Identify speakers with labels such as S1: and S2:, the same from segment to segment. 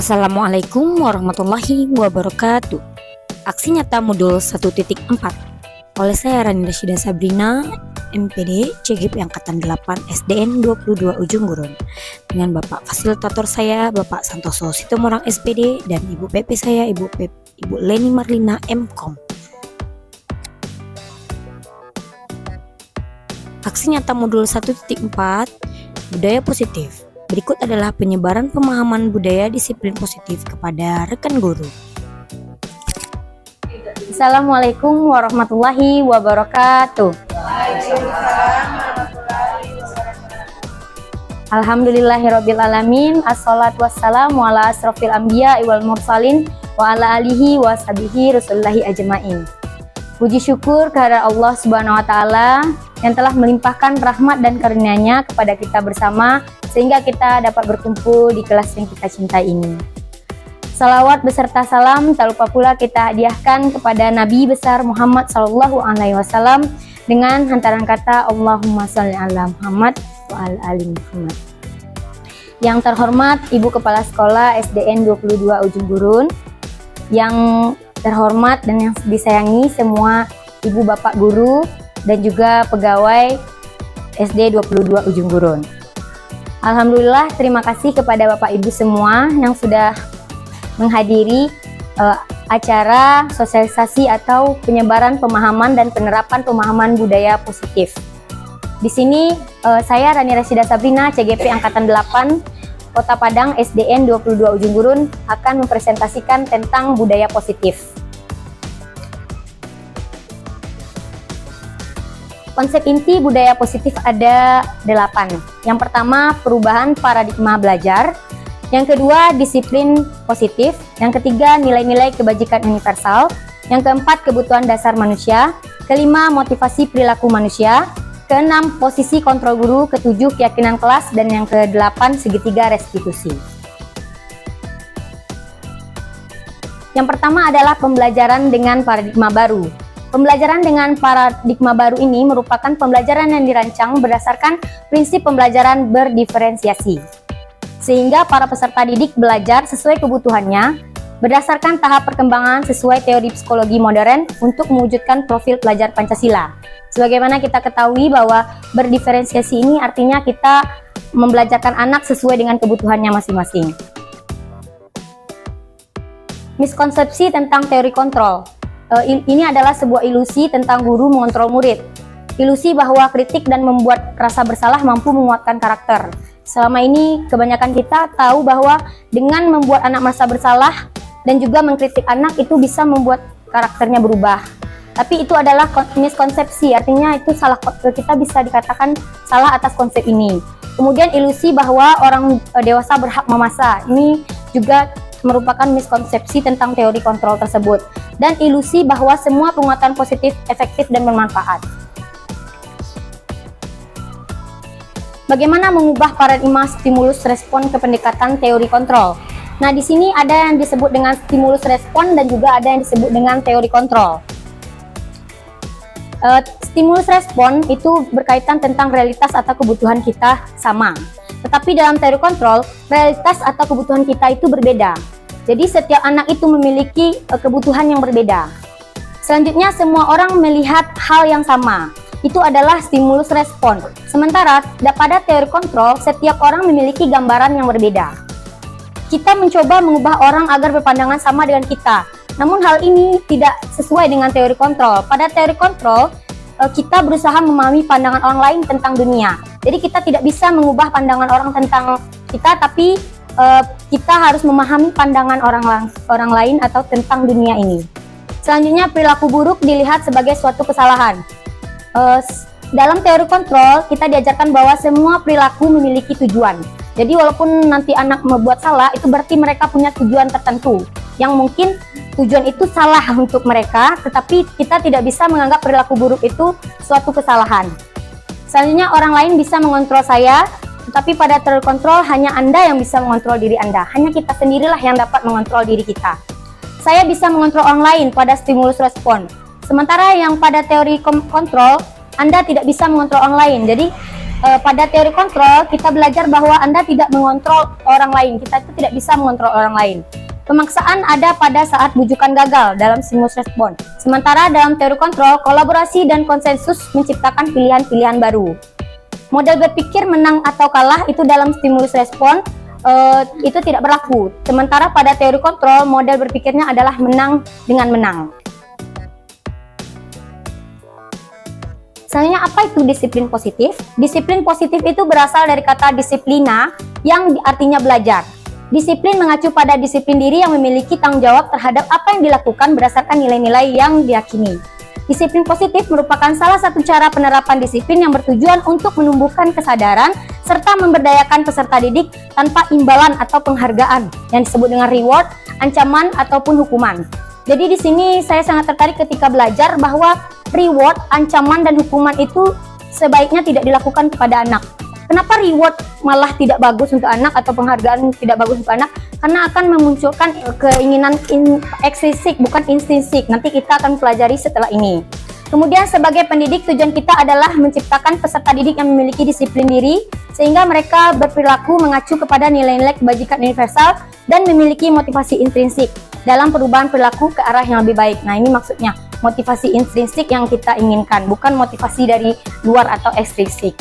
S1: Assalamualaikum warahmatullahi wabarakatuh. Aksi nyata modul 1.4 oleh saya Rani Rasyida Sabrina, MPD CGP Angkatan 8 SDN 22 Ujung Gurun, dengan Bapak Fasilitator saya Bapak Santoso Sitomorang SPD dan Ibu PP saya Ibu Leni Marlina MKOM. Aksi nyata modul 1.4 budaya positif. Berikut adalah penyebaran pemahaman budaya disiplin positif kepada rekan guru.
S2: Assalamualaikum warahmatullahi wabarakatuh. Alhamdulillahirabbil alamin. Assalatu wassalamu ala asrofil anbiya wal mursalin wa ala alihi wa sahbihi rasulillahi ajmain. Puji syukur kehadirat Allah Subhanahu wa taala yang telah melimpahkan rahmat dan karunia-Nya kepada kita bersama sehingga kita dapat berkumpul di kelas yang kita cintai ini. Salawat beserta salam tak lupa pula kita hadiahkan kepada Nabi besar Muhammad SAW dengan hantaran kata Allahumma sholli ala Muhammad wa ala ali Muhammad. Yang terhormat Ibu Kepala Sekolah SDN 22 Ujung Gurun, yang terhormat dan yang disayangi semua ibu bapak guru dan juga pegawai SD 22 Ujung Gurun. Alhamdulillah, terima kasih kepada bapak ibu semua yang sudah menghadiri acara sosialisasi atau penyebaran pemahaman dan penerapan pemahaman budaya positif. Di sini saya Rani Rasyida Sabrina, CGP Angkatan 8 Kota Padang SDN 22 Ujung Gurun akan mempresentasikan tentang budaya positif. Konsep inti budaya positif ada 8. Yang pertama, perubahan paradigma belajar. Yang kedua, disiplin positif. Yang ketiga, nilai-nilai kebajikan universal. Yang keempat, kebutuhan dasar manusia. Kelima, motivasi perilaku manusia. Keenam, posisi kontrol guru. Ketujuh, keyakinan kelas. Dan yang kedelapan, segitiga restitusi. Yang pertama adalah pembelajaran dengan paradigma baru. Pembelajaran dengan paradigma baru ini merupakan pembelajaran yang dirancang berdasarkan prinsip pembelajaran berdiferensiasi, sehingga para peserta didik belajar sesuai kebutuhannya berdasarkan tahap perkembangan sesuai teori psikologi modern untuk mewujudkan profil pelajar Pancasila. Sebagaimana kita ketahui bahwa berdiferensiasi ini artinya kita membelajarkan anak sesuai dengan kebutuhannya masing-masing. Miskonsepsi tentang teori kontrol. Ini adalah sebuah ilusi tentang guru mengontrol murid. Ilusi bahwa kritik dan membuat rasa bersalah mampu menguatkan karakter. Selama ini kebanyakan kita tahu bahwa dengan membuat anak merasa bersalah dan juga mengkritik anak itu bisa membuat karakternya berubah. Tapi itu adalah miskonsepsi, artinya itu salah, kita bisa dikatakan salah atas konsep ini. Kemudian ilusi bahwa orang dewasa berhak memaksa, ini juga merupakan miskonsepsi tentang teori kontrol tersebut. Dan ilusi bahwa semua penguatan positif, efektif, dan bermanfaat. Bagaimana mengubah paradigma stimulus respon ke pendekatan teori kontrol? Nah, di sini ada yang disebut dengan stimulus respon dan juga ada yang disebut dengan teori kontrol. Stimulus respon itu berkaitan tentang realitas atau kebutuhan kita sama. Tetapi dalam teori kontrol, realitas atau kebutuhan kita itu berbeda. Jadi setiap anak itu memiliki kebutuhan yang berbeda. Selanjutnya, semua orang melihat hal yang sama. Itu adalah stimulus respon. Sementara pada teori kontrol, setiap orang memiliki gambaran yang berbeda. Kita mencoba mengubah orang agar berpandangan sama dengan kita. Namun hal ini tidak sesuai dengan teori kontrol. Pada teori kontrol, kita berusaha memahami pandangan orang lain tentang dunia. Jadi kita tidak bisa mengubah pandangan orang tentang kita, tapi kita harus memahami pandangan orang lain atau tentang dunia ini. Selanjutnya, perilaku buruk dilihat sebagai suatu kesalahan. Dalam teori kontrol, kita diajarkan bahwa semua perilaku memiliki tujuan. Jadi walaupun nanti anak membuat salah, itu berarti mereka punya tujuan tertentu. Yang mungkin tujuan itu salah untuk mereka, tetapi kita tidak bisa menganggap perilaku buruk itu suatu kesalahan. Selanjutnya, orang lain bisa mengontrol saya, tetapi pada teori kontrol hanya Anda yang bisa mengontrol diri Anda. Hanya kita sendirilah yang dapat mengontrol diri kita. Saya bisa mengontrol orang lain pada stimulus respon. Sementara yang pada teori kontrol, Anda tidak bisa mengontrol orang lain. Jadi pada teori kontrol kita belajar bahwa Anda tidak mengontrol orang lain. Kita itu tidak bisa mengontrol orang lain. Pemaksaan ada pada saat bujukan gagal dalam stimulus respon. Sementara dalam teori kontrol, kolaborasi dan konsensus menciptakan pilihan-pilihan baru. Model berpikir menang atau kalah itu dalam stimulus respon itu tidak berlaku. Sementara pada teori kontrol, model berpikirnya adalah menang dengan menang. Selanjutnya, apa itu disiplin positif? Disiplin positif itu berasal dari kata disiplina yang artinya belajar. Disiplin mengacu pada disiplin diri yang memiliki tanggung jawab terhadap apa yang dilakukan berdasarkan nilai-nilai yang diyakini. Disiplin positif merupakan salah satu cara penerapan disiplin yang bertujuan untuk menumbuhkan kesadaran serta memberdayakan peserta didik tanpa imbalan atau penghargaan yang disebut dengan reward, ancaman, ataupun hukuman. Jadi di sini saya sangat tertarik ketika belajar bahwa reward, ancaman, dan hukuman itu sebaiknya tidak dilakukan kepada anak. Kenapa reward malah tidak bagus untuk anak atau penghargaan tidak bagus untuk anak? Karena akan memunculkan keinginan ekstrinsik, bukan intrinsik. Nanti kita akan pelajari setelah ini. Kemudian sebagai pendidik, tujuan kita adalah menciptakan peserta didik yang memiliki disiplin diri, sehingga mereka berperilaku mengacu kepada nilai-nilai kebajikan universal dan memiliki motivasi intrinsik dalam perubahan perilaku ke arah yang lebih baik. Nah, ini maksudnya motivasi intrinsik yang kita inginkan, bukan motivasi dari luar atau ekstrinsik.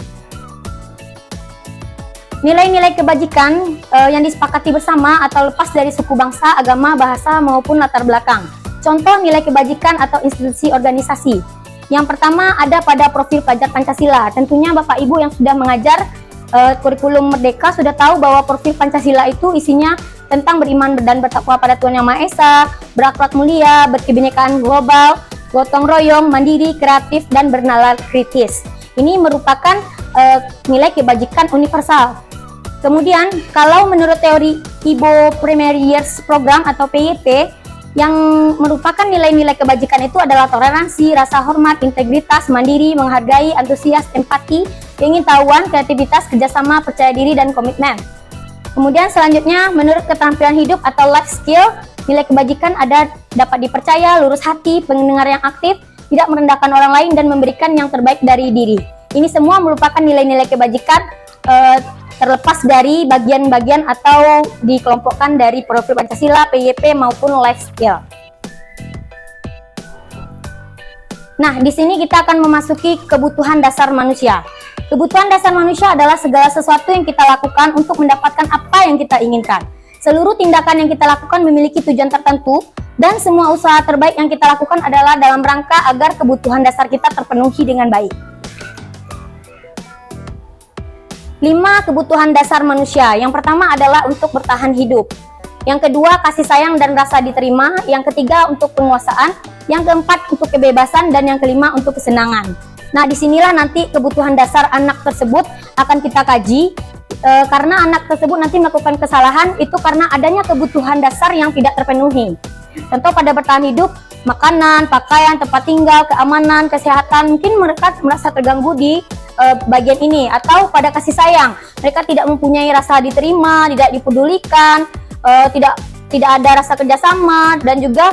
S2: Nilai-nilai kebajikan yang disepakati bersama atau lepas dari suku bangsa, agama, bahasa, maupun latar belakang. Contoh nilai kebajikan atau institusi organisasi. Yang pertama ada pada profil pelajar Pancasila. Tentunya Bapak Ibu yang sudah mengajar kurikulum Merdeka sudah tahu bahwa profil Pancasila itu isinya tentang beriman dan bertakwa pada Tuhan Yang Maha Esa, berakhlak mulia, berkebinekaan global, gotong royong, mandiri, kreatif, dan bernalar kritis. Ini merupakan nilai kebajikan universal. Kemudian, kalau menurut teori Ibo Primary Years Program atau PYP, yang merupakan nilai-nilai kebajikan itu adalah toleransi, rasa hormat, integritas, mandiri, menghargai, antusias, empati, keingintahuan, kreativitas, kerjasama, percaya diri, dan komitmen. Kemudian selanjutnya, menurut keterampilan hidup atau life skill, nilai kebajikan ada dapat dipercaya, lurus hati, pendengar yang aktif, tidak merendahkan orang lain, dan memberikan yang terbaik dari diri. Ini semua merupakan nilai-nilai kebajikan terlepas dari bagian-bagian atau dikelompokkan dari profil Pancasila, PYP, maupun life skill. Nah, di sini kita akan memasuki kebutuhan dasar manusia. Kebutuhan dasar manusia adalah segala sesuatu yang kita lakukan untuk mendapatkan apa yang kita inginkan. Seluruh tindakan yang kita lakukan memiliki tujuan tertentu, dan semua usaha terbaik yang kita lakukan adalah dalam rangka agar kebutuhan dasar kita terpenuhi dengan baik. 5 kebutuhan dasar manusia. Yang pertama adalah untuk bertahan hidup. Yang kedua, kasih sayang dan rasa diterima. Yang ketiga, untuk penguasaan. Yang keempat, untuk kebebasan. Dan yang kelima, untuk kesenangan. Nah, disinilah nanti kebutuhan dasar anak tersebut akan kita kaji. Karena anak tersebut nanti melakukan kesalahan, itu karena adanya kebutuhan dasar yang tidak terpenuhi. Contoh pada bertahan hidup, makanan, pakaian, tempat tinggal, keamanan, kesehatan. Mungkin mereka merasa terganggu di bagian ini, atau pada kasih sayang mereka tidak mempunyai rasa diterima, tidak dipedulikan, tidak ada rasa kerjasama, dan juga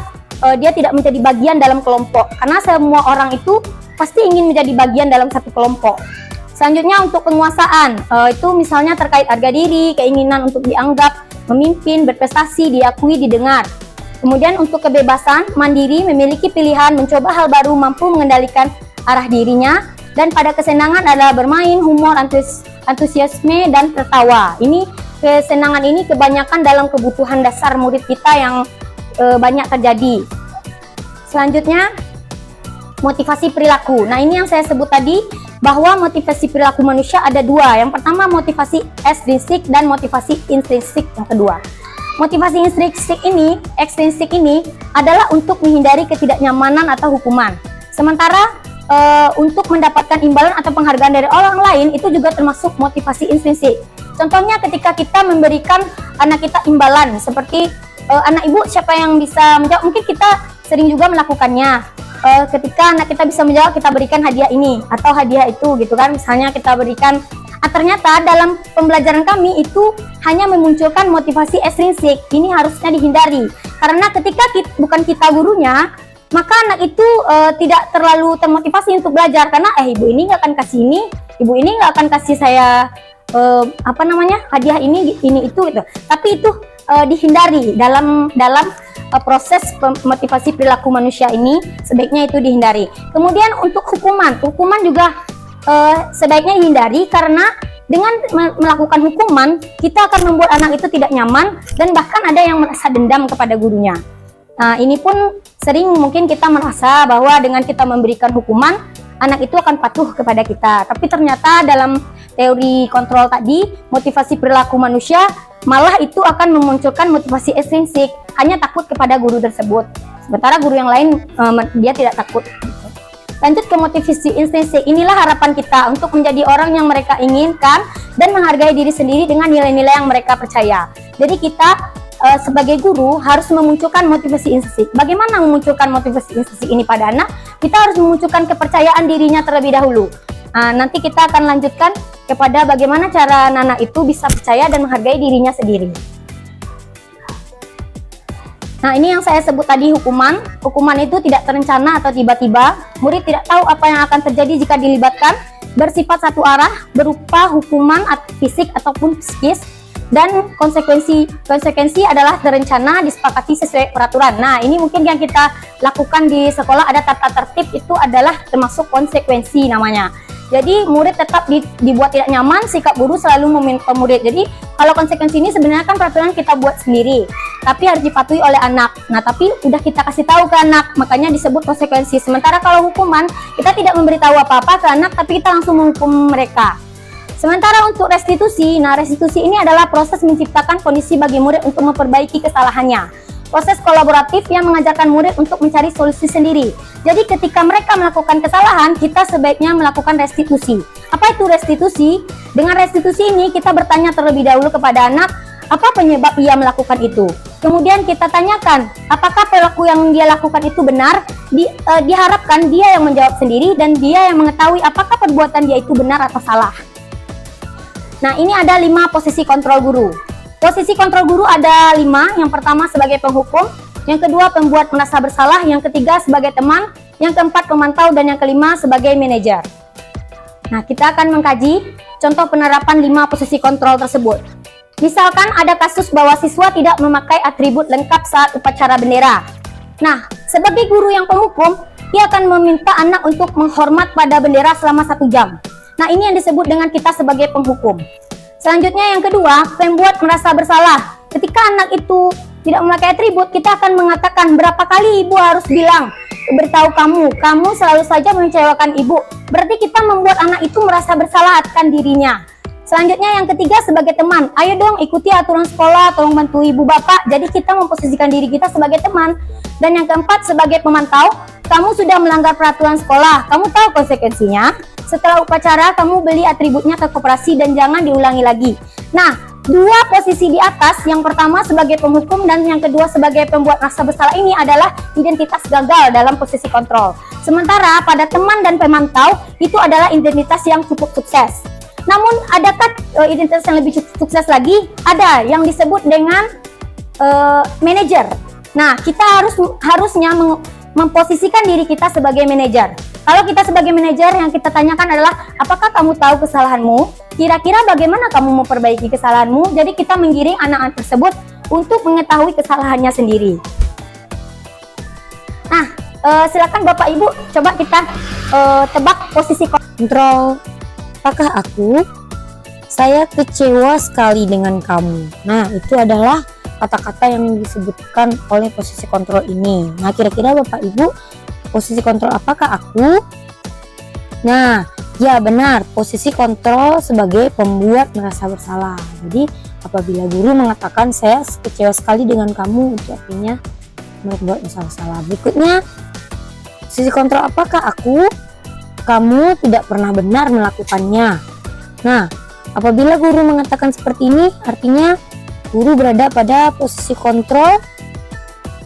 S2: dia tidak menjadi bagian dalam kelompok, karena semua orang itu pasti ingin menjadi bagian dalam satu kelompok. Selanjutnya untuk penguasaan, itu misalnya terkait harga diri, keinginan untuk dianggap memimpin, berprestasi, diakui, didengar. Kemudian untuk kebebasan, mandiri, memiliki pilihan, mencoba hal baru, mampu mengendalikan arah dirinya. Dan pada kesenangan adalah bermain, humor, antusiasme, dan tertawa. Ini kesenangan ini kebanyakan dalam kebutuhan dasar murid kita yang banyak terjadi. Selanjutnya, motivasi perilaku. Nah, ini yang saya sebut tadi, bahwa motivasi perilaku manusia ada 2. Yang pertama, motivasi ekstrinsik dan motivasi intrinsik yang kedua. Motivasi ekstrinsik ini adalah untuk menghindari ketidaknyamanan atau hukuman. Sementara untuk mendapatkan imbalan atau penghargaan dari orang lain itu juga termasuk motivasi intrinsik. Contohnya ketika kita memberikan anak kita imbalan, seperti anak ibu siapa yang bisa menjawab, mungkin kita sering juga melakukannya. Ketika anak kita bisa menjawab, kita berikan hadiah ini atau hadiah itu gitu kan, misalnya kita berikan. Ternyata dalam pembelajaran kami itu hanya memunculkan motivasi ekstrinsik. Ini harusnya dihindari, karena ketika bukan kita gurunya, maka anak itu tidak terlalu termotivasi untuk belajar, karena ibu ini nggak akan kasih ini, ibu ini nggak akan kasih saya hadiah ini itu gitu. Tapi itu dihindari dalam proses motivasi perilaku manusia ini, sebaiknya itu dihindari. Kemudian untuk hukuman juga sebaiknya dihindari, karena dengan melakukan hukuman kita akan membuat anak itu tidak nyaman dan bahkan ada yang merasa dendam kepada gurunya. Nah, ini pun sering mungkin kita merasa bahwa dengan kita memberikan hukuman, anak itu akan patuh kepada kita. Tapi ternyata dalam teori kontrol tadi, motivasi perilaku manusia malah itu akan memunculkan motivasi estrinsik, hanya takut kepada guru tersebut. Sementara guru yang lain dia tidak takut. Lanjut ke motivasi intrinsik. Inilah harapan kita untuk menjadi orang yang mereka inginkan dan menghargai diri sendiri dengan nilai-nilai yang mereka percaya. Jadi kita sebagai guru harus memunculkan motivasi intrinsik. Bagaimana memunculkan motivasi intrinsik ini pada anak? Kita harus memunculkan kepercayaan dirinya terlebih dahulu. Nanti kita akan lanjutkan kepada bagaimana cara anak itu bisa percaya dan menghargai dirinya sendiri. Nah, ini yang saya sebut tadi hukuman. Hukuman itu tidak terencana atau tiba-tiba. Murid tidak tahu apa yang akan terjadi jika dilibatkan. Bersifat satu arah, berupa hukuman fisik ataupun psikis. Dan konsekuensi adalah terencana, disepakati sesuai peraturan. Nah, ini mungkin yang kita lakukan di sekolah, ada tata tertib, itu adalah termasuk konsekuensi namanya. Jadi murid tetap dibuat tidak nyaman, sikap guru selalu meminta murid. Jadi kalau konsekuensi ini sebenarnya kan peraturan kita buat sendiri, tapi harus dipatuhi oleh anak. Nah, tapi udah kita kasih tahu ke anak, makanya disebut konsekuensi. Sementara kalau hukuman, kita tidak memberitahu apa-apa ke anak, tapi kita langsung menghukum mereka. Sementara untuk restitusi, nah restitusi ini adalah proses menciptakan kondisi bagi murid untuk memperbaiki kesalahannya. Proses kolaboratif yang mengajarkan murid untuk mencari solusi sendiri. Jadi ketika mereka melakukan kesalahan, kita sebaiknya melakukan restitusi. Apa itu restitusi? Dengan restitusi ini kita bertanya terlebih dahulu kepada anak, apa penyebab ia melakukan itu. Kemudian kita tanyakan, apakah perilaku yang dia lakukan itu benar? Diharapkan dia yang menjawab sendiri dan dia yang mengetahui apakah perbuatan dia itu benar atau salah. Nah, ini ada 5 posisi kontrol guru. Posisi kontrol guru ada 5. Yang pertama sebagai penghukum, yang kedua pembuat merasa bersalah, yang ketiga sebagai teman, yang keempat pemantau, dan yang kelima sebagai manajer. Nah, kita akan mengkaji contoh penerapan 5 posisi kontrol tersebut. Misalkan ada kasus bahwa siswa tidak memakai atribut lengkap saat upacara bendera. Nah, sebagai guru yang penghukum, dia akan meminta anak untuk menghormat pada bendera selama 1 jam. Nah, ini yang disebut dengan kita sebagai penghukum. Selanjutnya yang kedua, pembuat merasa bersalah. Ketika anak itu tidak memakai atribut, kita akan mengatakan, berapa kali ibu harus bilang, beritahu kamu selalu saja mengecewakan ibu. Berarti kita membuat anak itu merasa bersalah akan dirinya. Selanjutnya yang ketiga sebagai teman, ayo dong ikuti aturan sekolah, tolong bantu ibu bapak. Jadi kita memposisikan diri kita sebagai teman. Dan yang keempat sebagai pemantau, kamu sudah melanggar peraturan sekolah, kamu tahu konsekuensinya. Setelah upacara, kamu beli atributnya ke koperasi dan jangan diulangi lagi. Nah, 2 posisi di atas, yang pertama sebagai penghukum dan yang kedua sebagai pembuat rasa bersalah ini adalah identitas gagal dalam posisi kontrol. Sementara pada teman dan pemantau, itu adalah identitas yang cukup sukses. Namun, adakah identitas yang lebih sukses lagi? Ada, yang disebut dengan manajer. Nah, kita harusnya memposisikan diri kita sebagai manajer. Kalau kita sebagai manajer, yang kita tanyakan adalah, apakah kamu tahu kesalahanmu? Kira-kira bagaimana kamu memperbaiki kesalahanmu? Jadi kita menggiring anak-anak tersebut untuk mengetahui kesalahannya sendiri. Nah, silakan Bapak Ibu, coba kita tebak posisi kontrol. Apakah saya kecewa sekali dengan kamu. Nah, itu adalah kata-kata yang disebutkan oleh posisi kontrol ini. Nah, kira-kira Bapak Ibu, posisi kontrol apakah aku? Nah, ya benar, posisi kontrol sebagai pembuat merasa bersalah. Jadi, apabila guru mengatakan saya kecewa sekali dengan kamu, itu artinya membuat merasa bersalah. Berikutnya, posisi kontrol apakah aku? Kamu tidak pernah benar melakukannya. Nah, apabila guru mengatakan seperti ini, artinya guru berada pada posisi kontrol,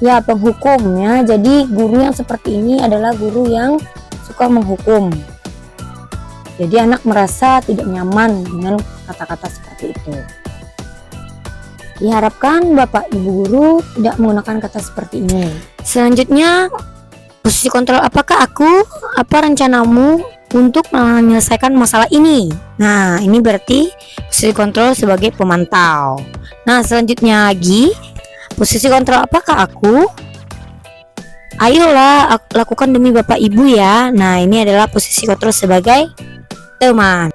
S2: ya penghukum ya. Jadi guru yang seperti ini adalah guru yang suka menghukum. Jadi anak merasa tidak nyaman dengan kata-kata seperti itu. Diharapkan Bapak Ibu guru tidak menggunakan kata seperti ini. Selanjutnya, posisi kontrol apakah aku? Apa rencanamu?
S1: untuk menyelesaikan masalah ini. Nah, ini berarti posisi kontrol sebagai pemantau. Nah, selanjutnya lagi, posisi kontrol apakah aku? Ayolah, lakukan demi Bapak Ibu ya. Nah, ini adalah posisi kontrol sebagai teman.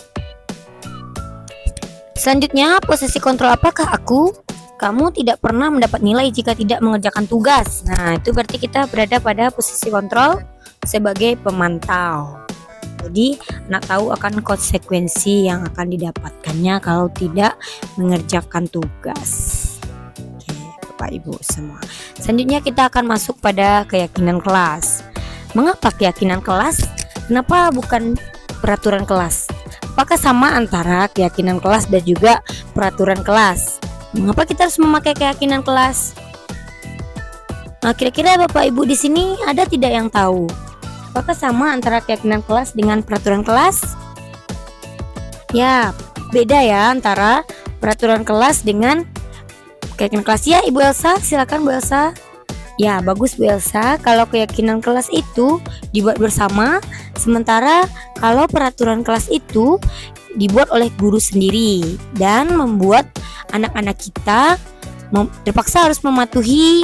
S1: Selanjutnya, posisi kontrol apakah aku? Kamu tidak pernah mendapat nilai jika tidak mengerjakan tugas. Nah, itu berarti kita berada pada posisi kontrol sebagai pemantau. Jadi, anak tahu akan konsekuensi yang akan didapatkannya kalau tidak mengerjakan tugas. Oke, Bapak Ibu semua. Selanjutnya kita akan masuk pada keyakinan kelas. Mengapa keyakinan kelas? Kenapa bukan peraturan kelas? Apakah sama antara keyakinan kelas dan juga peraturan kelas? Mengapa kita harus memakai keyakinan kelas? Nah, kira-kira Bapak Ibu di sini ada tidak yang tahu? Apakah sama antara keyakinan kelas dengan peraturan kelas? Ya, beda ya antara peraturan kelas dengan keyakinan kelas. Ya, Ibu Elsa, silakan Bu Elsa. Ya, bagus Bu Elsa. Kalau keyakinan kelas itu dibuat bersama, sementara kalau peraturan kelas itu dibuat oleh guru sendiri dan membuat anak-anak kita terpaksa harus mematuhi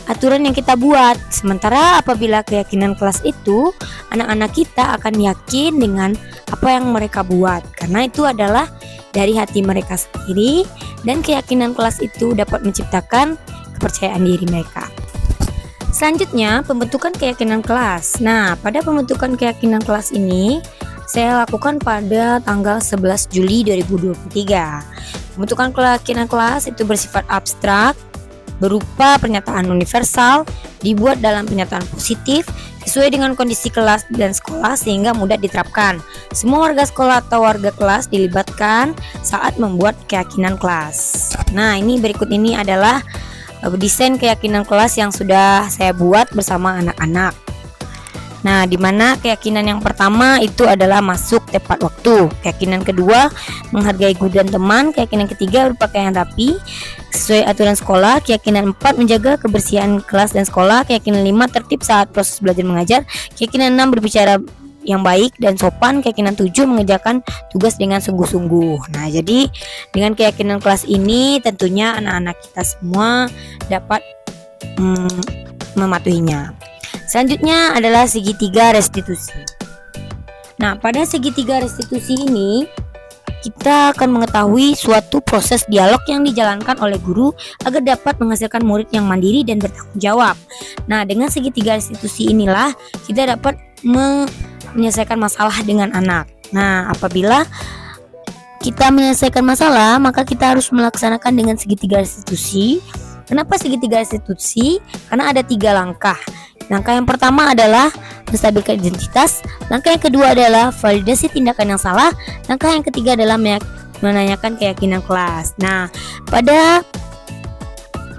S1: aturan yang kita buat. Sementara apabila keyakinan kelas itu, anak-anak kita akan yakin dengan apa yang mereka buat, karena itu adalah dari hati mereka sendiri, dan keyakinan kelas itu dapat menciptakan kepercayaan diri mereka. Selanjutnya, pembentukan keyakinan kelas. Nah, pada pembentukan keyakinan kelas ini saya lakukan pada tanggal 11 Juli 2023. Pembentukan keyakinan kelas itu bersifat abstrak, berupa pernyataan universal, dibuat dalam pernyataan positif, sesuai dengan kondisi kelas dan sekolah sehingga mudah diterapkan. Semua warga sekolah atau warga kelas dilibatkan saat membuat keyakinan kelas. Nah, ini berikut ini adalah desain keyakinan kelas yang sudah saya buat bersama anak-anak. Nah, di mana keyakinan yang pertama itu adalah masuk tepat waktu. Keyakinan kedua, menghargai guru dan teman. Keyakinan ketiga, berpakaian rapi sesuai aturan sekolah. Keyakinan 4, menjaga kebersihan kelas dan sekolah. Keyakinan 5, tertib saat proses belajar mengajar. Keyakinan 6, berbicara yang baik dan sopan. Keyakinan 7, mengerjakan tugas dengan sungguh-sungguh. Nah, jadi dengan keyakinan kelas ini tentunya anak-anak kita semua dapat mematuhinya. Selanjutnya adalah segitiga restitusi. Nah, pada segitiga restitusi ini kita akan mengetahui suatu proses dialog yang dijalankan oleh guru agar dapat menghasilkan murid yang mandiri dan bertanggung jawab. Nah, dengan segitiga restitusi inilah kita dapat menyelesaikan masalah dengan anak. Nah, apabila kita menyelesaikan masalah, maka kita harus melaksanakan dengan segitiga restitusi. Kenapa segitiga restitusi? Karena ada 3 langkah. Langkah yang pertama adalah menstabilkan identitas. Langkah yang kedua adalah validasi tindakan yang salah. Langkah yang ketiga adalah menanyakan keyakinan kelas. Nah, pada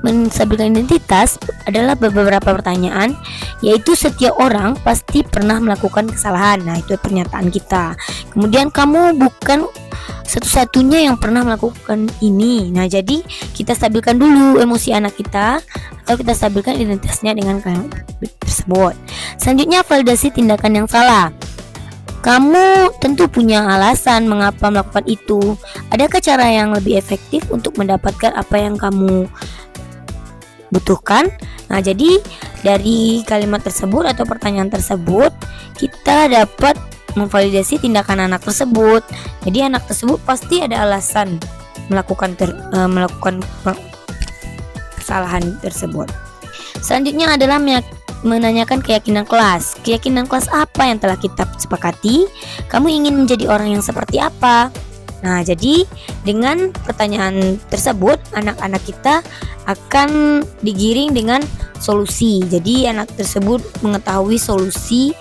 S1: menstabilkan identitas adalah beberapa pertanyaan, yaitu setiap orang pasti pernah melakukan kesalahan. Nah, itu pernyataan kita. Kemudian kamu bukan satu-satunya yang pernah melakukan ini. Nah, jadi kita stabilkan dulu emosi anak kita, atau kita stabilkan identitasnya dengan kalimat tersebut. Selanjutnya, validasi tindakan yang salah. Kamu tentu punya alasan mengapa melakukan itu. Adakah cara yang lebih efektif untuk mendapatkan apa yang kamu butuhkan? Nah, jadi dari kalimat tersebut atau pertanyaan tersebut kita dapat memvalidasi tindakan anak tersebut. Jadi anak tersebut pasti ada alasan melakukan kesalahan tersebut. Selanjutnya adalah menanyakan keyakinan kelas. Keyakinan kelas apa yang telah kita sepakati? Kamu ingin menjadi orang yang seperti apa? Nah, jadi dengan pertanyaan tersebut anak-anak kita akan digiring dengan solusi. Jadi anak tersebut mengetahui solusi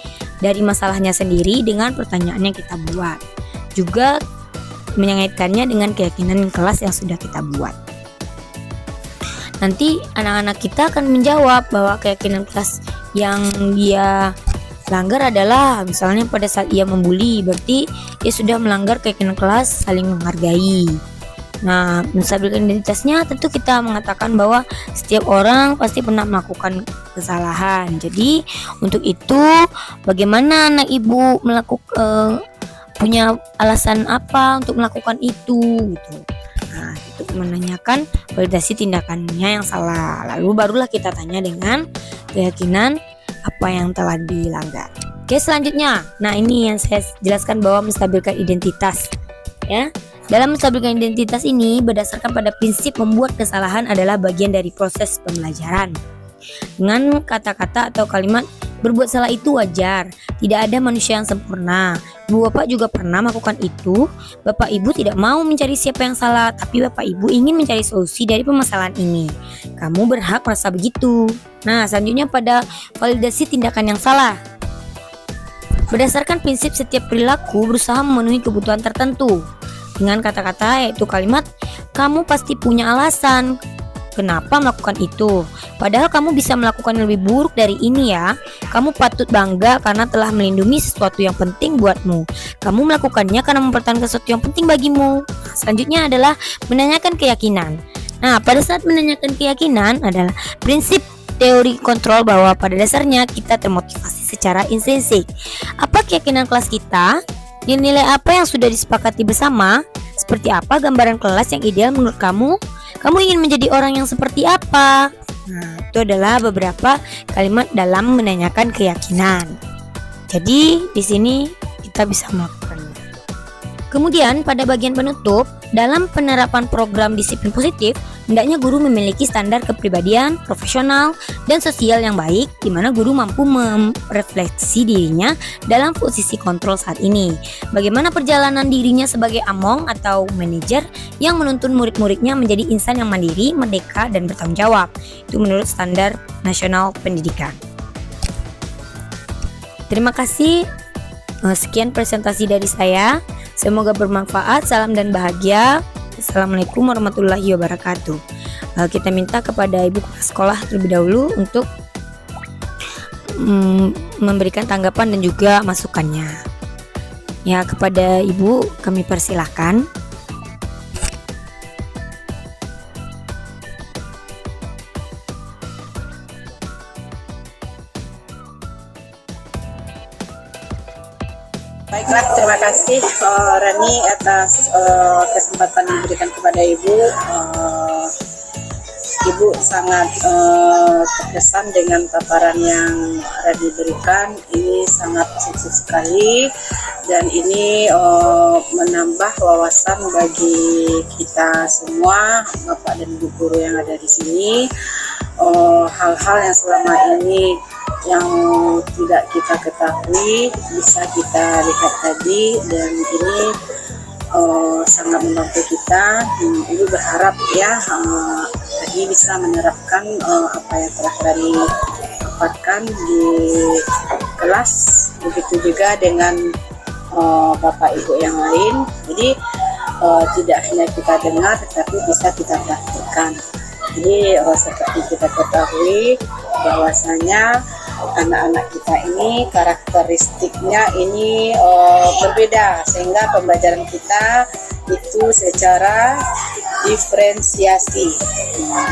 S1: dari masalahnya sendiri dengan pertanyaan yang kita buat. Juga mengaitkannya dengan keyakinan kelas yang sudah kita buat. Nanti anak-anak kita akan menjawab bahwa keyakinan kelas yang dia langgar adalah misalnya pada saat ia membuli, berarti dia sudah melanggar keyakinan kelas saling menghargai. Nah, menstabilkan identitasnya tentu kita mengatakan bahwa setiap orang pasti pernah melakukan kesalahan. Jadi untuk itu bagaimana anak ibu melakukan punya alasan apa untuk melakukan itu gitu. Nah, itu menanyakan validasi tindakannya yang salah. Lalu barulah kita tanya dengan keyakinan apa yang telah dilanggar. Oke, selanjutnya. Nah, ini yang saya jelaskan bahwa menstabilkan identitas. Ya. Dalam menstabilkan identitas ini berdasarkan pada prinsip membuat kesalahan adalah bagian dari proses pembelajaran. Dengan kata-kata atau kalimat berbuat salah itu wajar, tidak ada manusia yang sempurna. Ibu bapak juga pernah melakukan itu. Bapak ibu tidak mau mencari siapa yang salah, tapi bapak ibu ingin mencari solusi dari permasalahan ini. Kamu berhak merasa begitu. Nah, selanjutnya pada validasi tindakan yang salah. Berdasarkan prinsip setiap perilaku berusaha memenuhi kebutuhan tertentu. Dengan kata-kata yaitu kalimat, kamu pasti punya alasan kenapa melakukan itu. Padahal kamu bisa melakukan yang lebih buruk dari ini ya. Kamu patut bangga karena telah melindungi sesuatu yang penting buatmu. Kamu melakukannya karena mempertahankan sesuatu yang penting bagimu. Selanjutnya adalah menanyakan keyakinan. Nah, pada saat menanyakan keyakinan adalah prinsip teori kontrol bahwa pada dasarnya kita termotivasi secara intrinsik. Apa keyakinan kelas kita? Nilai apa yang sudah disepakati bersama? Seperti apa gambaran kelas yang ideal menurut kamu? Kamu ingin menjadi orang yang seperti apa? Nah, itu adalah beberapa kalimat dalam menanyakan keyakinan. Jadi, di sini kita bisa melakukannya. Kemudian, pada bagian penutup, dalam penerapan program disiplin positif, hendaknya guru memiliki standar kepribadian, profesional, dan sosial yang baik, di mana guru mampu merefleksi dirinya dalam posisi kontrol saat ini. Bagaimana perjalanan dirinya sebagai among atau manajer yang menuntun murid-muridnya menjadi insan yang mandiri, merdeka, dan bertanggung jawab. Itu menurut standar nasional pendidikan. Terima kasih. Sekian presentasi dari saya. Semoga bermanfaat. Salam dan bahagia. Assalamualaikum warahmatullahi wabarakatuh. Kita minta kepada ibu kepala sekolah terlebih dahulu untuk memberikan tanggapan dan juga masukannya. Ya, kepada ibu kami persilahkan.
S3: Baiklah, terima kasih Rani atas kesempatan yang diberikan kepada Ibu. Ibu sangat terkesan dengan paparan yang Rani berikan. Ini sangat positif sekali dan ini menambah wawasan bagi kita semua, Bapak dan Ibu guru yang ada di sini. Hal-hal yang selama ini yang tidak kita ketahui bisa kita lihat tadi, dan ini sangat membantu kita. Ibu berharap ya tadi bisa menerapkan apa yang telah Rani dapatkan di kelas, begitu juga dengan Bapak Ibu yang lain. Jadi tidak hanya kita dengar tetapi bisa kita praktikkan. Jadi seperti kita ketahui bahwasanya anak-anak kita ini karakteristiknya ini berbeda, sehingga pembelajaran kita itu secara diferensiasi.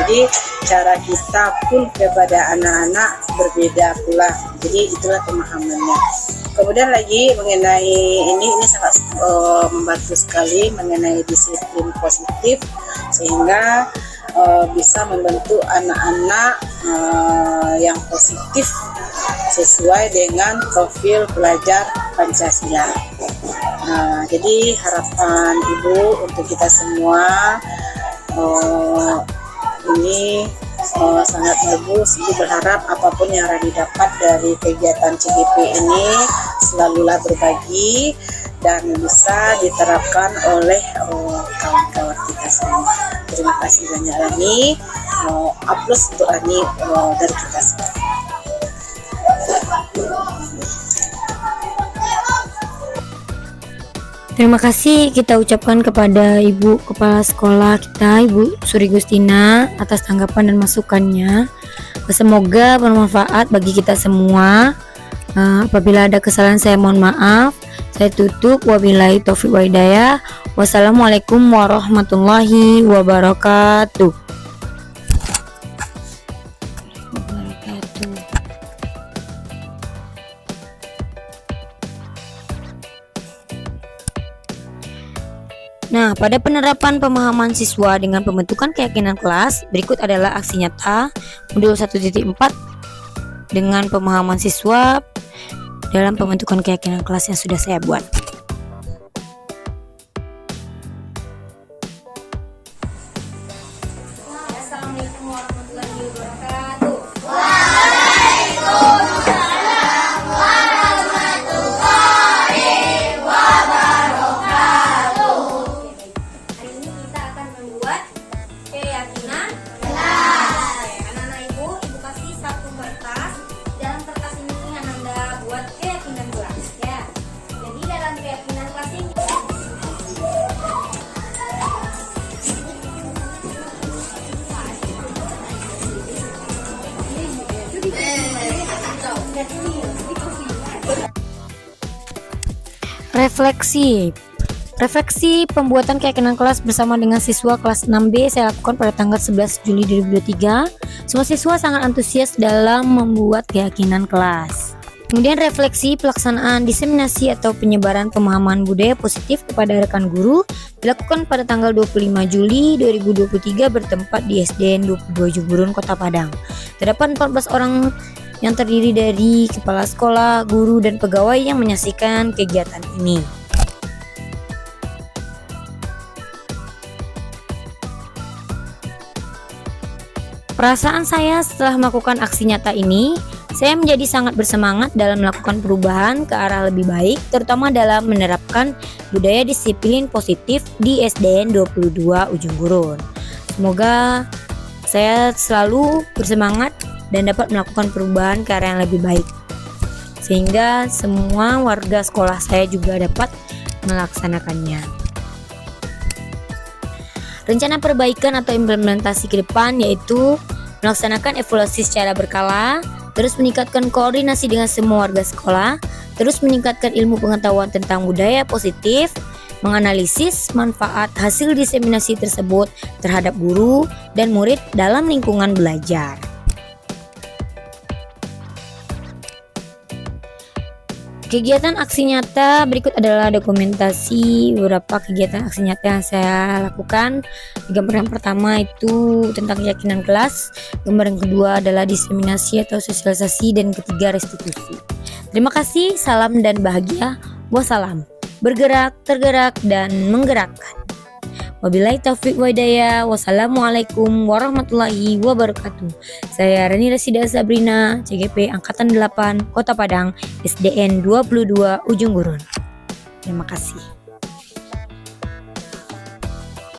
S3: Jadi cara kita pun kepada anak-anak berbeda pula. Jadi itulah pemahamannya. Kemudian lagi mengenai ini sangat membantu sekali mengenai disiplin positif, sehingga bisa membentuk anak-anak yang positif sesuai dengan profil pelajar Pancasila. Nah, jadi harapan Ibu untuk kita semua ini sangat bagus. Ibu berharap apapun yang Rani dapat dari kegiatan CGP ini selalulah berbagi dan bisa diterapkan oleh kawan-kawan kita semua. Terima kasih banyak Rani. Aplaus untuk Rani dari kita semua.
S1: Terima kasih kita ucapkan kepada Ibu Kepala Sekolah kita, Ibu Suri Gustina, atas tanggapan dan masukannya. Semoga bermanfaat bagi kita semua. Apabila ada kesalahan saya mohon maaf. Saya tutup. Wabillahi taufiq wa hidayah. Wassalamualaikum warahmatullahi wabarakatuh. Nah, pada penerapan pemahaman siswa dengan pembentukan keyakinan kelas, berikut adalah aksi nyata modul 1.4 dengan pemahaman siswa dalam pembentukan keyakinan kelas yang sudah saya buat.
S2: Assalamualaikum warahmatullahi wabarakatuh. Hari ini kita akan membuat keyakinan kelas. Anak-anak ibu kasih satu kertas. Dalam kertas ini Ananda buat keyakinan kelas ya. Jadi dalam keyakinan kelas ini
S1: Refleksi pembuatan keyakinan kelas bersama dengan siswa kelas 6B saya lakukan pada tanggal 11 Juli 2023. Semua siswa sangat antusias dalam membuat keyakinan kelas. Kemudian refleksi pelaksanaan diseminasi atau penyebaran pemahaman budaya positif kepada rekan guru dilakukan pada tanggal 25 Juli 2023 bertempat di SDN 22 Ujung Kota Padang. Terdapat 14 orang yang terdiri dari kepala sekolah, guru, dan pegawai yang menyaksikan kegiatan ini. Perasaan saya setelah melakukan aksi nyata ini, saya menjadi sangat bersemangat dalam melakukan perubahan ke arah lebih baik, terutama dalam menerapkan budaya disiplin positif di SDN 22 Ujung Gurun. Semoga saya selalu bersemangat dan dapat melakukan perubahan ke arah yang lebih baik, sehingga semua warga sekolah saya juga dapat melaksanakannya. Rencana perbaikan atau implementasi ke depan yaitu melaksanakan evaluasi secara berkala, terus meningkatkan koordinasi dengan semua warga sekolah, terus meningkatkan ilmu pengetahuan tentang budaya positif, menganalisis manfaat hasil diseminasi tersebut terhadap guru dan murid dalam lingkungan belajar. Kegiatan aksi nyata berikut adalah dokumentasi beberapa kegiatan aksi nyata yang saya lakukan. Gambar yang pertama itu tentang keyakinan kelas, gambar yang kedua adalah diseminasi atau sosialisasi, dan ketiga restitusi. Terima kasih, salam dan bahagia. Wassalam. Bergerak, tergerak, dan menggerakkan. Wabillahi taufiq wa hidayah. Wassalamualaikum warahmatullahi wabarakatuh. Saya Rani Rasida Sabrina, CGP Angkatan 8, Kota Padang, SDN 22 Ujung Gurun. Terima kasih.